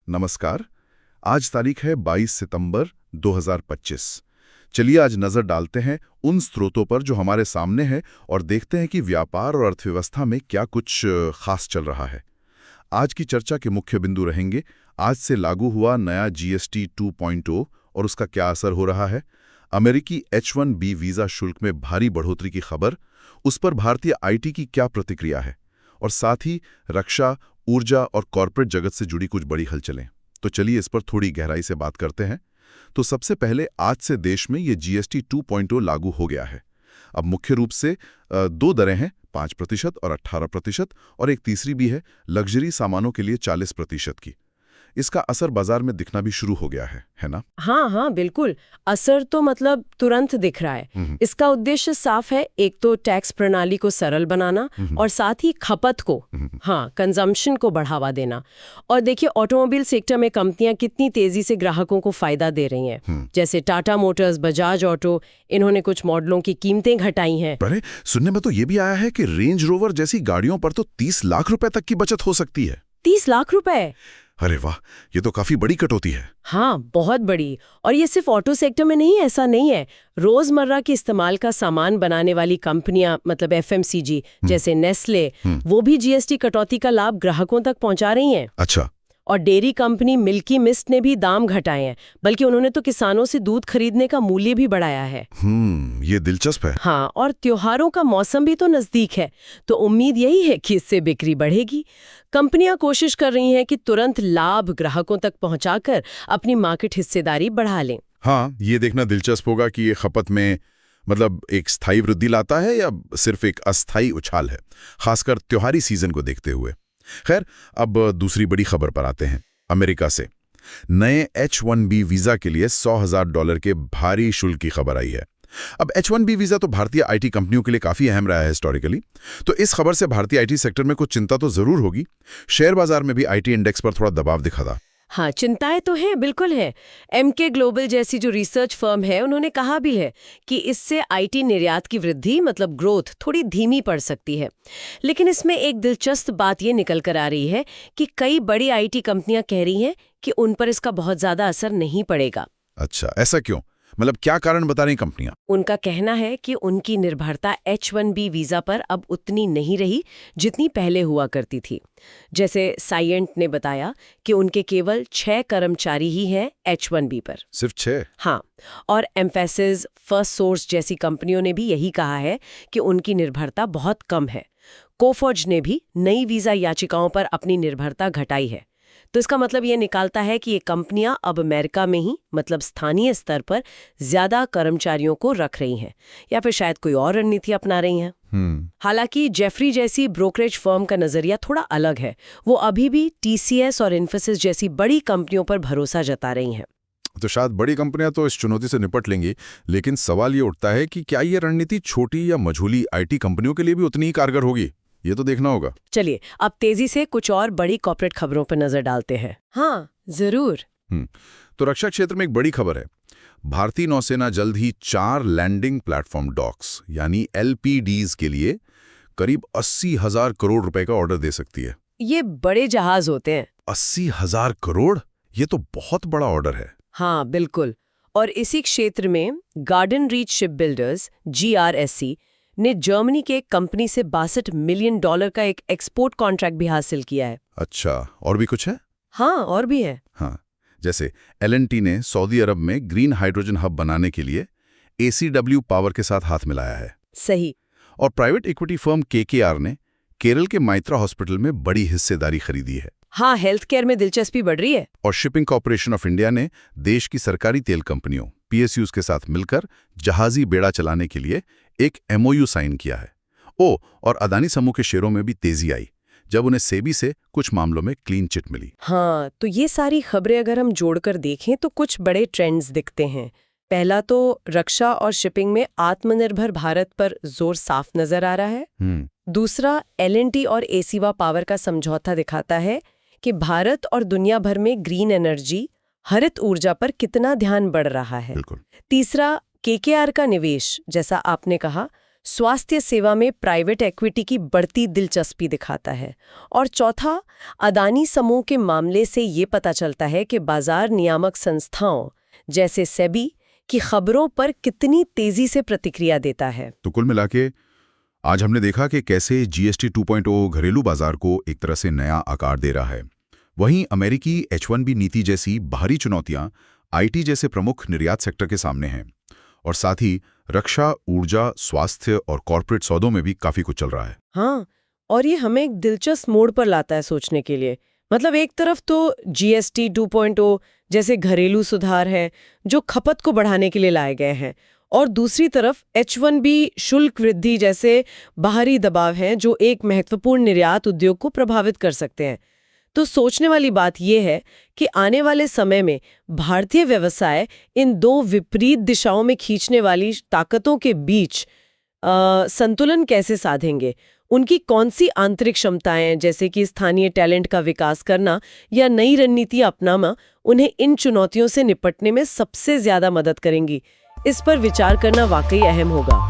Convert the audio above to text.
नमस्कार। आज तारीख है 22 सितंबर 2025। चलिए आज नजर डालते हैं उन स्रोतों पर जो हमारे सामने हैं और देखते हैं कि व्यापार और अर्थव्यवस्था में क्या कुछ खास चल रहा है। आज की चर्चा के मुख्य बिंदु रहेंगे आज से लागू हुआ नया जीएसटी 2.0 और उसका क्या असर हो रहा है, अमेरिकी H-1B वीजा शुल्क में भारी बढ़ोतरी की खबर, उस पर भारतीय आईटी की क्या प्रतिक्रिया है, और साथ ही रक्षा, ऊर्जा और कॉर्पोरेट जगत से जुड़ी कुछ बड़ी हलचलें। तो चलिए इस पर थोड़ी गहराई से बात करते हैं। तो सबसे पहले आज से देश में ये जीएसटी 2.0 लागू हो गया है। अब मुख्य रूप से दो दरें हैं, 5% और 18%, और एक तीसरी भी है लग्जरी सामानों के लिए 40% की। इसका असर बाजार में दिखना भी शुरू हो गया है ना? हाँ, बिल्कुल। असर तो मतलब तुरंत दिख रहा है। इसका उद्देश्य साफ है, एक तो टैक्स प्रणाली को सरल बनाना और साथ ही खपत को, कंजम्पशन को बढ़ावा देना। और देखिए ऑटोमोबाइल सेक्टर में कंपनियां कितनी तेजी से ग्राहकों को फायदा दे रही हैं। जैसे टाटा मोटर्स, बजाज ऑटो, इन्होंने कुछ मॉडलों की कीमतें घटाई हैं। अरे सुनने में तो ये भी आया है कि रेंज रोवर जैसी गाड़ियों पर तो 30 लाख रुपए तक की बचत हो सकती है। 30 लाख रुपए? अरे वाह, ये तो काफी बड़ी कटौती है। हाँ, बहुत बड़ी। और ये सिर्फ ऑटो सेक्टर में नहीं, ऐसा नहीं है। रोजमर्रा के इस्तेमाल का सामान बनाने वाली कंपनियां, मतलब एफएमसीजी जैसे नेस्ले, वो भी जीएसटी कटौती का लाभ ग्राहकों तक पहुंचा रही हैं। अच्छा। और डेयरी कंपनी मिल्की मिस्ट ने भी दाम घटाए हैं, बल्कि उन्होंने तो किसानों से दूध खरीदने का मूल्य भी बढ़ाया है। ये दिलचस्प है। हाँ, और त्योहारों का मौसम भी तो नजदीक है, तो उम्मीद यही है कि इससे बिक्री बढ़ेगी। कंपनियां कोशिश कर रही हैं कि तुरंत लाभ ग्राहकों तक पहुंचाकर अपनी मार्केट हिस्सेदारी बढ़ा लें। हाँ, ये देखना दिलचस्प होगा कि ये खपत में मतलब एक स्थायी वृद्धि लाता है या सिर्फ एक अस्थायी उछाल है, खासकर त्योहारी सीजन को देखते हुए। खैर, अब दूसरी बड़ी खबर पर आते हैं। अमेरिका से नए H-1B वीजा के लिए $100,000 के भारी शुल्क की खबर आई है। अब H-1B वीजा तो भारतीय आईटी कंपनियों के लिए काफी अहम रहा है हिस्टोरिकली, तो इस खबर से भारतीय आईटी सेक्टर में कुछ चिंता तो जरूर होगी। शेयर बाजार में भी आईटी इंडेक्स पर थोड़ा दबाव दिखा था। हाँ, चिंताएं तो हैं, बिल्कुल है। एमके ग्लोबल जैसी जो रिसर्च फर्म है, उन्होंने कहा भी है कि इससे आईटी निर्यात की वृद्धि, मतलब ग्रोथ, थोड़ी धीमी पड़ सकती है। लेकिन इसमें एक दिलचस्प बात ये निकल कर आ रही है कि कई बड़ी आईटी कंपनियां कह रही हैं कि उन पर इसका बहुत ज्यादा असर नहीं पड़ेगा। अच्छा, ऐसा क्यों? मतलब क्या कारण बता रही कंपनियां? उनका कहना है कि उनकी निर्भरता H-1B वीजा पर अब उतनी नहीं रही जितनी पहले हुआ करती थी। जैसे साइएंट ने बताया कि उनके केवल 6 कर्मचारी ही हैं H-1B पर। सिर्फ 6? हाँ, और एम्फेसिस, फर्स्ट सोर्स जैसी कंपनियों ने भी यही कहा है कि उनकी निर्भरता बहुत कम है। कोफर्ज ने भी नई वीजा याचिकाओं पर अपनी निर्भरता घटाई है। तो इसका मतलब ये निकालता है कि ये कंपनियां अब अमेरिका में ही, मतलब स्थानीय स्तर पर, ज्यादा कर्मचारियों को रख रही हैं, या फिर शायद कोई और रणनीति अपना रही हैं। हालांकि जेफरी जैसी ब्रोकरेज फर्म का नजरिया थोड़ा अलग है। वो अभी भी TCS और इन्फोसिस जैसी बड़ी कंपनियों पर भरोसा जता रही हैं। तो शायद बड़ी कंपनियां तो इस चुनौती से निपट लेंगी, लेकिन सवाल ये उठता है कि क्या ये रणनीति छोटी या मझोली आईटी कंपनियों के लिए भी उतनी ही कारगर होगी? ये तो देखना होगा। चलिए अब तेजी से कुछ और बड़ी कॉर्पोरेट खबरों पर नजर डालते हैं। हाँ, जरूर। तो रक्षा क्षेत्र में एक बड़ी खबर है। भारतीय नौसेना जल्द ही 4 लैंडिंग प्लेटफॉर्म डॉक्स यानी LPDs के लिए करीब 80,000 करोड़ रुपए का ऑर्डर दे सकती है। ये बड़े जहाज होते हैं। 80,000 करोड़? ये तो बहुत बड़ा ऑर्डर है। हाँ, बिल्कुल। और इसी क्षेत्र में garden reach ship builders GRSC ने जर्मनी के एक कंपनी से $62 मिलियन का एक एक्सपोर्ट कॉन्ट्रैक्ट भी हासिल किया है। अच्छा, और भी कुछ है? हाँ, और भी है। हाँ, जैसे L&T ने सऊदी अरब में ग्रीन हाइड्रोजन हब बनाने के लिए ACW पावर के साथ हाथ मिलाया है। सही। और प्राइवेट इक्विटी फर्म KKR ने केरल के माइत्रा हॉस्पिटल में बड़ी हिस्सेदारी खरीदी है। हाँ, हेल्थ केयर में दिलचस्पी बढ़ रही है। और शिपिंग कॉर्पोरेशन ऑफ इंडिया ने देश की सरकारी तेल कंपनियों PSUs के साथ मिलकर जहाजी बेड़ा चलाने के लिए एक MOU साइन किया है। और अदानी समूह के शेयरों में भी तेजी आई जब उन्हें सेबी से कुछ मामलों में क्लीन चिट मिली। हाँ, तो ये सारी खबरें अगर हम जोड़कर देखें तो कुछ बड़े ट्रेंड्स दिखते हैं। पहला तो रक्षा और शिपिंग में आत्मनिर्भर भारत पर जोर साफ नजर आ रहा है। दूसरा, L&T और एसीवा पावर का समझौता दिखाता है कि भारत और दुनिया भर में ग्रीन एनर्जी, हरित ऊर्जा पर कितना ध्यान बढ़ रहा है। बिल्कुल। तीसरा, KKR का निवेश, जैसा आपने कहा, स्वास्थ्य सेवा में प्राइवेट इक्विटी की बढ़ती दिलचस्पी दिखाता है। और चौथा, अदानी समूह के मामले से ये पता चलता है कि बाजार नियामक संस्थाओं जैसे सेबी की खबरों पर कितनी तेजी से प्रतिक्रिया देता है। तो कुल मिला के आज हमने देखा कि कैसे जीएसटी 2.0 घरेलू बाजार को एक तरह से नया आकार दे रहा है। वहीं अमेरिकी H-1B नीति जैसी बाहरी चुनौतियां आईटी जैसे प्रमुख निर्यात सेक्टर के सामने हैं, और साथ ही रक्षा, ऊर्जा, स्वास्थ्य और कॉर्पोरेट सौदों में भी काफी कुछ चल रहा है। हाँ, और ये हमें एक दिलचस्प मोड़ पर लाता है सोचने के लिए। मतलब एक तरफ तो जीएसटी 2.0 जैसे घरेलू सुधार है जो खपत को बढ़ाने के लिए लाए गए हैं, और दूसरी तरफ H-1B शुल्क वृद्धि जैसे बाहरी दबाव हैं जो एक महत्वपूर्ण निर्यात उद्योग को प्रभावित कर सकते हैं। तो सोचने वाली बात यह है कि आने वाले समय में भारतीय व्यवसाय इन दो विपरीत दिशाओं में खींचने वाली ताकतों के बीच संतुलन कैसे साधेंगे। उनकी कौन सी आंतरिक क्षमताएं, जैसे कि स्थानीय टैलेंट का विकास करना या नई रणनीति अपनाना, उन्हें इन चुनौतियों से निपटने में सबसे ज्यादा मदद करेंगी। इस पर विचार करना वाकई अहम होगा।